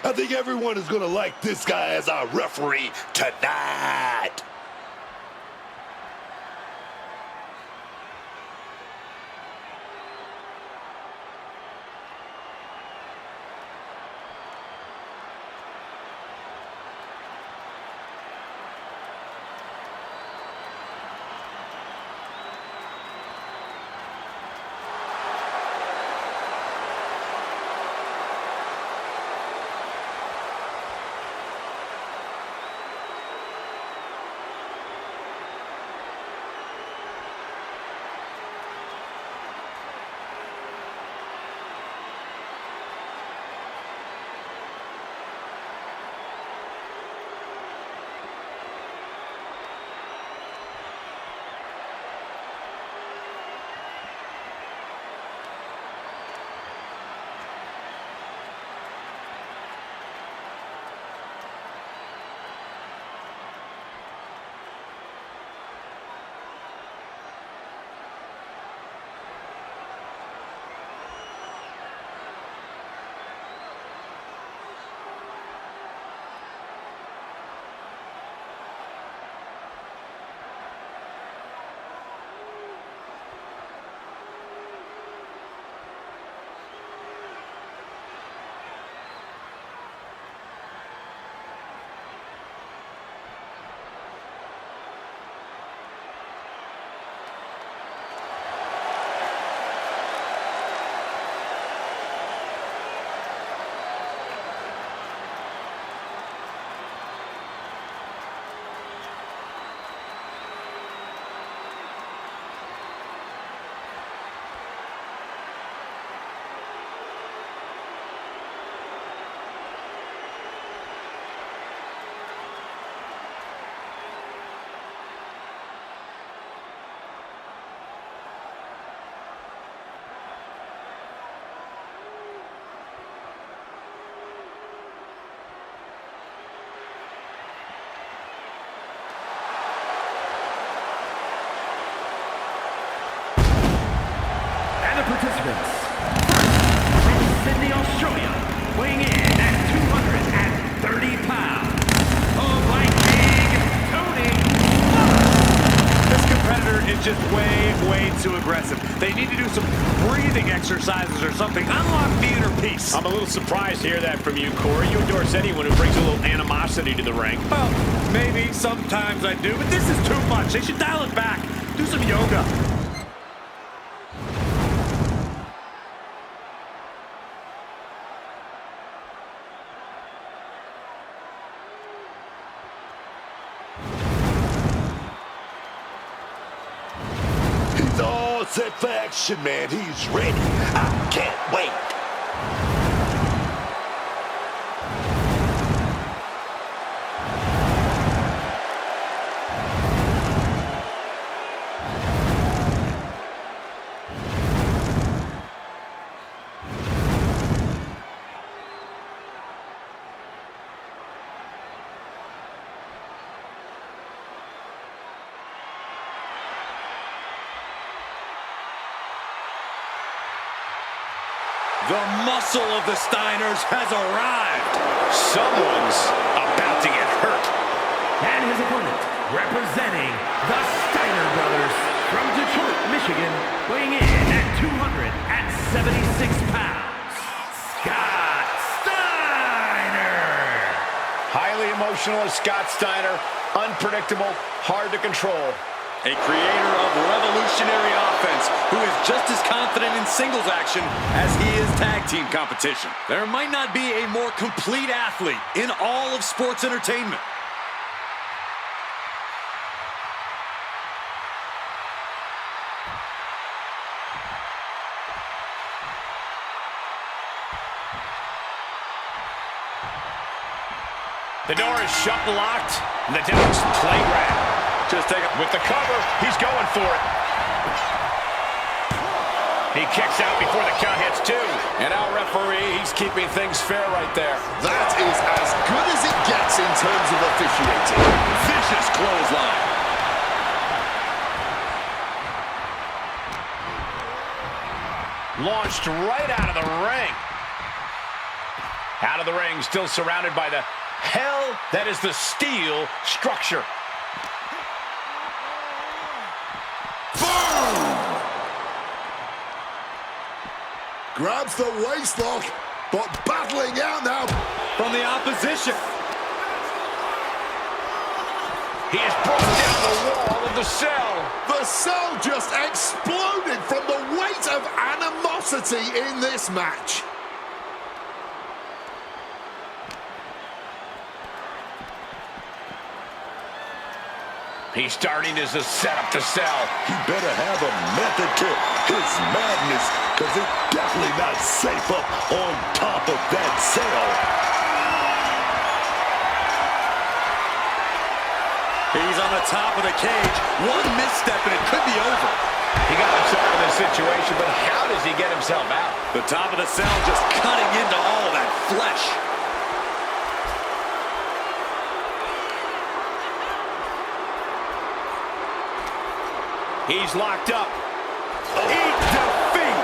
I think everyone is going to like this guy as our referee tonight. Participants, from Sydney, Australia, weighing in at 230 pounds, the Viking, Tony. This competitor is just way too aggressive. They need to do some breathing exercises or something. Unlock the inner peace. I'm a little surprised to hear that from you, Corey. You endorse anyone who brings a little animosity to the ring. Well, maybe sometimes I do, but this is too much. They should dial it back. Do some yoga. All set for action, man. He's ready. I can't wait. The muscle of the Steiners has arrived. Someone's about to get hurt. And his opponent, representing the Steiner brothers from Detroit, Michigan, weighing in at 276 pounds, Scott Steiner. Highly emotional as Scott Steiner. Unpredictable, hard to control. A creator of revolutionary offense who is just as confident in singles action as he is tag team competition. There might not be a more complete athlete in all of sports entertainment. The door is shut and locked, and the Devil's playground. Just take it. With the cover, he's going for it. He kicks out before the count hits two. And our referee, he's keeping things fair right there. That is as good as it gets in terms of officiating. Vicious clothesline. Launched right out of the ring. Out of the ring, still surrounded by the hell that is the steel structure. Grabs the waistlock, but battling out now from the opposition. He has broken down the wall of the cell. The cell just exploded from the weight of animosity in this match. He's starting as a setup to sell. He better have a method to his madness, because it's definitely not safe up on top of that cell. He's on the top of the cage. One misstep and it could be over. He got himself in this situation, but how does he get himself out? The top of the cell just cutting into all that flesh. He's locked up. Eat defeat.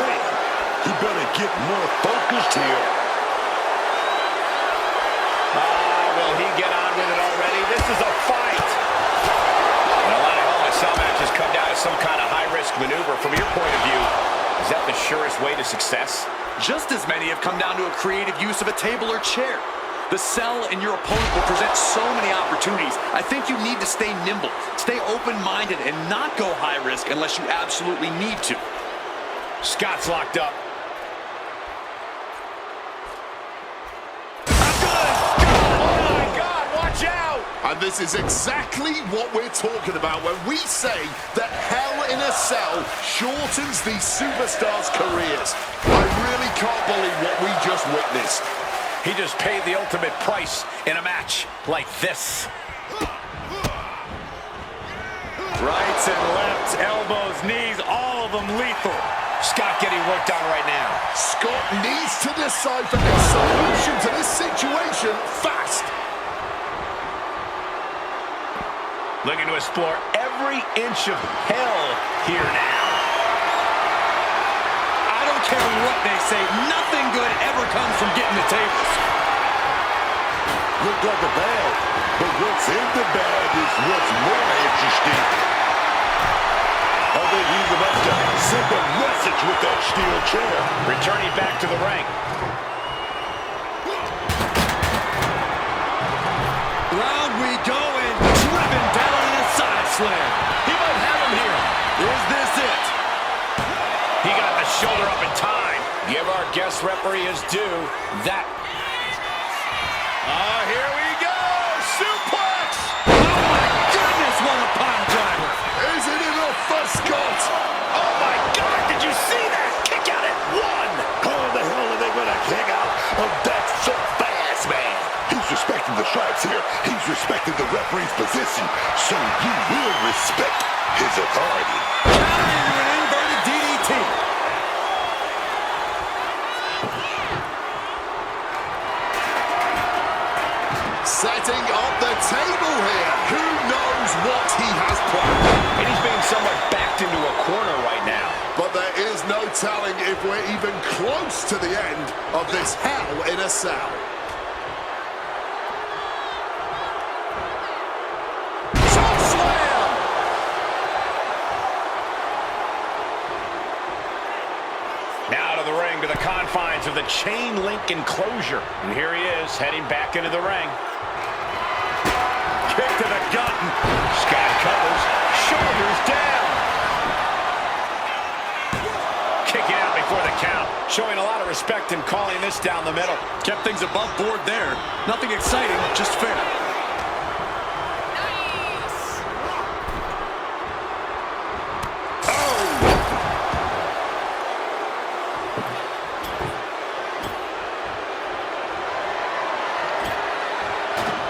Man, he better get more focused here. Will he get on with it already? This is a fight. And a lot of Hell in a Cell matches come down to some kind of high-risk maneuver. From your point of view, is that the surest way to success? Just as many have come down to a creative use of a table or chair. The cell and your opponent will present so many opportunities. I think you need to stay nimble, stay open-minded, and not go high risk unless you absolutely need to. Scott's locked up. And this is exactly what we're talking about when we say that Hell in a Cell shortens these superstars' careers. I really can't believe what we just witnessed. He just paid the ultimate price in a match like this. Rights and lefts, elbows, knees, all of them lethal. Scott getting worked on right now. Scott needs to decipher a solution to this situation fast. Looking to explore every inch of hell here now. I don't care what they say, nothing good ever comes from getting the tables. Look at the bag, but what's in the bag is what's more interesting. I think he's about to send a message with that steel chair. Returning back to the ring. Round we go and driven down in a side slam. He might have him here. Is this it? He got the shoulder up in time. Give our guest referee his due. That. Here we go. Suplex. Oh my goodness, what a pile driver. Isn't it enough for Scott? Oh my God, did you see that? Kick out at one. How the hell are they going to kick out of that so fast, man? He's respecting the stripes here. He's respecting the referee's position, so you will respect his authority. Counter into an inverted DDT. Setting up the table here. Who knows what he has planned? And he's being somewhat backed into a corner right now. But there is no telling if we're even close to the end of this Hell in a Cell. Now to the ring, to the confines of the chain link enclosure. And here he is, heading back into the ring. Kick to the gut. Scott covers. Shoulders down. Kicking out before the count. Showing a lot of respect in calling this down the middle. Kept things above board there. Nothing exciting, just fair.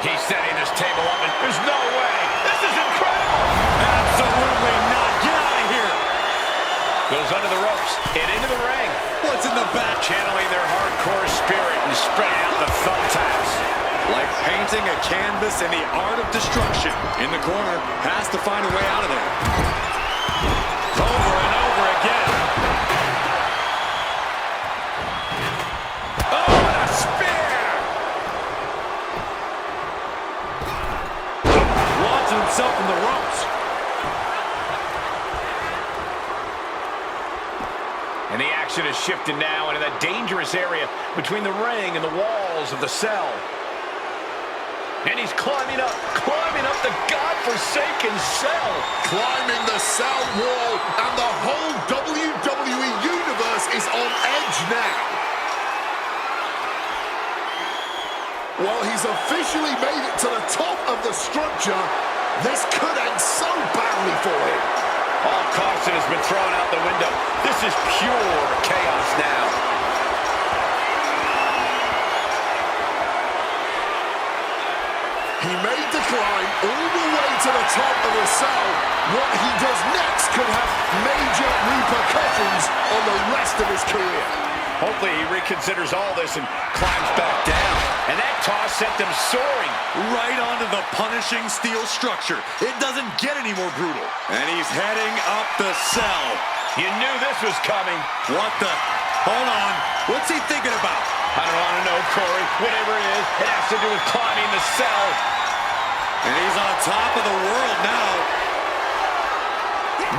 He's setting this table up, and there's no way. This is incredible. Absolutely not. Get out of here. Goes under the ropes and into the ring. What's in the back? Channeling their hardcore spirit and spreading out the thumbtacks. Like painting a canvas in the art of destruction. In the corner, has to find a way out of there. Over and over again. And the action is shifted now into that dangerous area between the ring and the walls of the cell. And he's climbing up the godforsaken cell. Climbing the cell wall, and the whole WWE Universe is on edge now. Well, he's officially made it to the top of the structure. This could end so badly for him. All caution has been thrown out the window. This is pure chaos now. He made the climb all the way to the top of the cell. What he does next could have major repercussions on the rest of his career. Hopefully he reconsiders all this and climbs back down. And that toss sent him soaring right onto the punishing steel structure. It doesn't get any more brutal. And he's heading up the cell. You knew this was coming. What the? Hold on. What's he thinking about? I don't want to know, Corey. Whatever it is, it has to do with climbing the cell. And he's on top of the world now.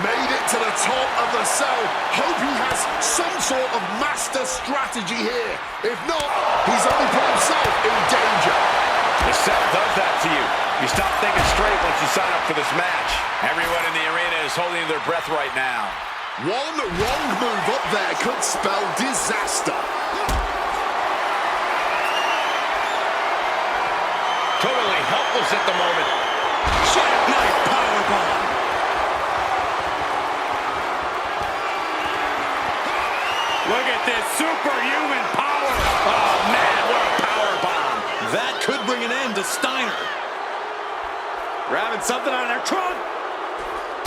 Made it to the top of the cell. Hope he has some sort of master strategy here. If not, he's only put himself in danger. The cell does that to you. You stop thinking straight once you sign up for this match. Everyone in the arena is holding their breath right now. One wrong move up there could spell disaster. Totally helpless at the moment. Jackknife powerbomb. Look at this superhuman power. Oh, man, what a power bomb. That could bring an end to Steiner. Grabbing something out of their trunk.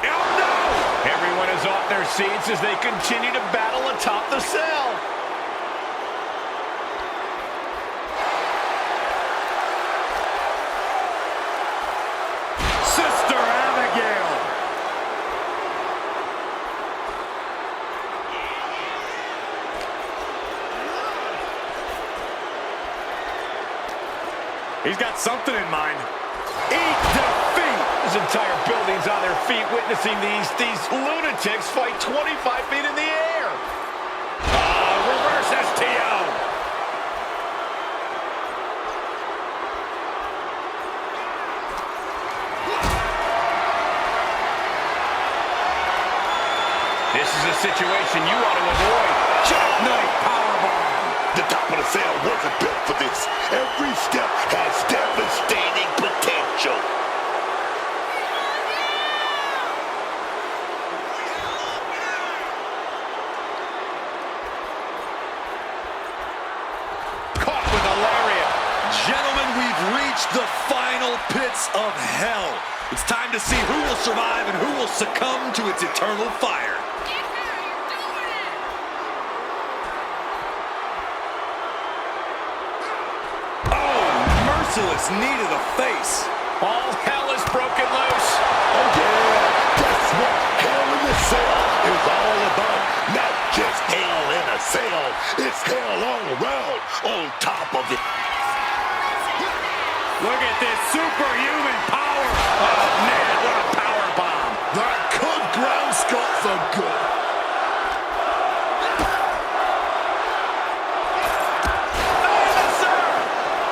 Oh, no! Everyone is off their seats as they continue to battle atop the cell. Sister Abigail. He's got something in mind. Eat defeat. This entire building's on their feet witnessing these lunatics fight 25 feet in the air. Reverse STO. This is a situation you want to avoid. Jackknife powerbomb. The top of the cell wasn't built for this. Every step has devastating potential. Caught with a lariat. Gentlemen, we've reached the final pits of hell. It's time to see who will survive and who will succumb to its eternal fire. Merciless knee to the face. All hell is broken loose. Oh yeah, that's what Hell in a Cell is all about. Not just hell in a cell, it's hell all around, on top of it. Look at this superhuman power. Oh man, what a power bomb. That could ground Scott for good.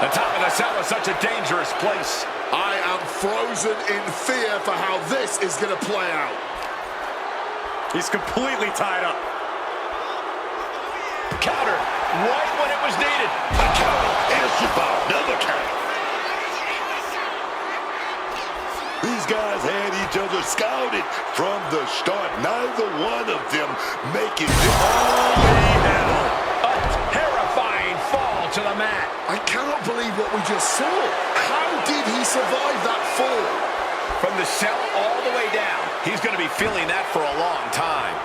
The top of the cell is such a dangerous place. I am frozen in fear for how this is going to play out. He's completely tied up. Counter right when it was needed. A counter answered by another counter. These guys had each other scouted from the start. Neither one of them making it. Holy hell. A terrifying fall to the mat. I cannot believe what we just saw. How did he survive that fall? From the cell all the way down. He's going to be feeling that for a long time.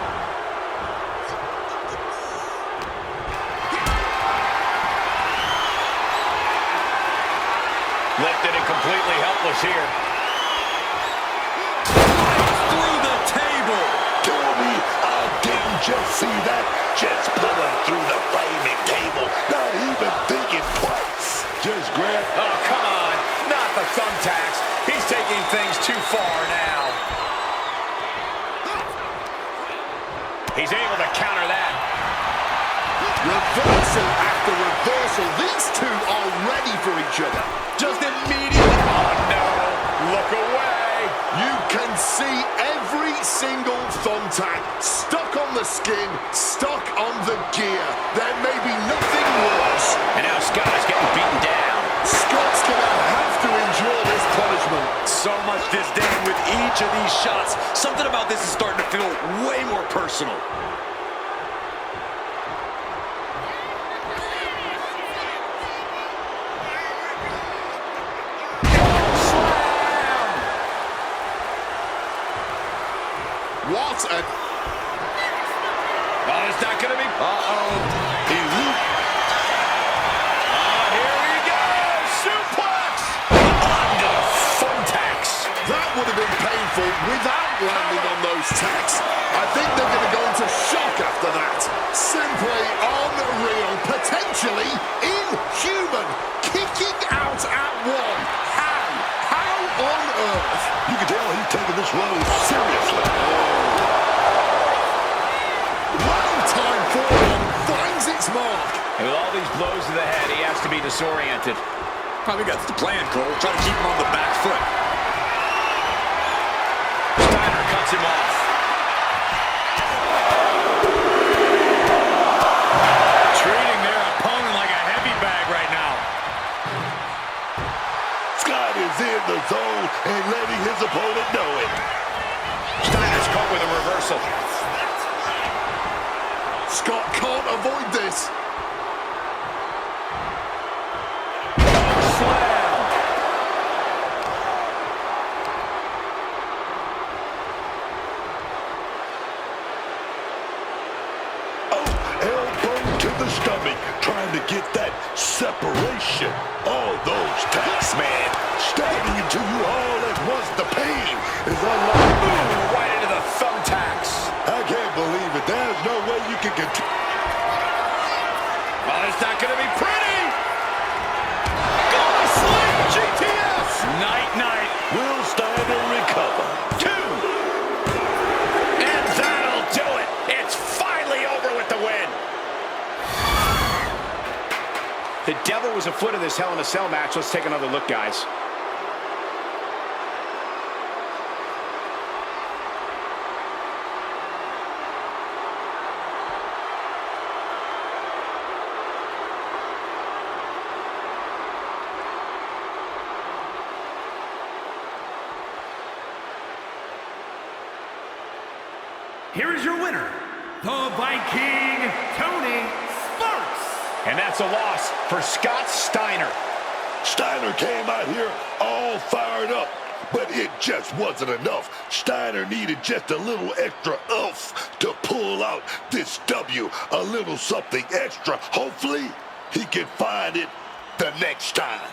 Lifted and completely helpless here. Through the table. Tell me I didn't just see that. Just pulling through the flaming table. Not even thinking twice. Just grab. Oh, come on. Not the thumbtacks. He's taking things too far now. He's able to counter that. Reversal after reversal. These two are ready for each other. Just immediately. Oh, no. Look away. You can see every single thumbtack stuck on the skin, stuck on the gear. There may be nothing worse. And now Scott is getting beaten down. Scott's gonna have to endure this punishment. So much disdain with each of these shots. Something about this is starting to feel way more personal. What a... Oh, it's not going to be... Uh-oh. He looped. Here we go. Suplex. Onto the thumbtacks. That would have been painful without landing on those tacks. I think they're going to go into shock after that. Simply unreal. Potentially inhuman. Kicking out at one. How on earth? You can tell he's taking this role seriously. One-time forearm finds its mark. And with all these blows to the head, he has to be disoriented. I think that's the plan, Cole. Try to keep him on the back foot. Steiner cuts him off. Treating their opponent like a heavy bag right now. Scott is in the zone and letting his opponent know it. Steiner's caught with a reversal. Scott can't avoid this. Slam. Oh, elbow to the stomach, trying to get that separation. All those tacks, man, stabbing into you all at once. The pain is unlike. Ooh, right into the thumbtacks. I can't believe it. There's no way you can continue. Well, it's not going to be pretty. Gonna slam GTS. Night-night. Will Steiner recover? 2. And that'll do it. It's finally over with the win. The devil was afoot in this Hell in a Cell match. Let's take another look, guys. Here is your winner, the Viking, Tony Sparks. And that's a loss for Scott Steiner. Steiner came out here all fired up, but it just wasn't enough. Steiner needed just a little extra oomph to pull out this W, a little something extra. Hopefully, he can find it the next time.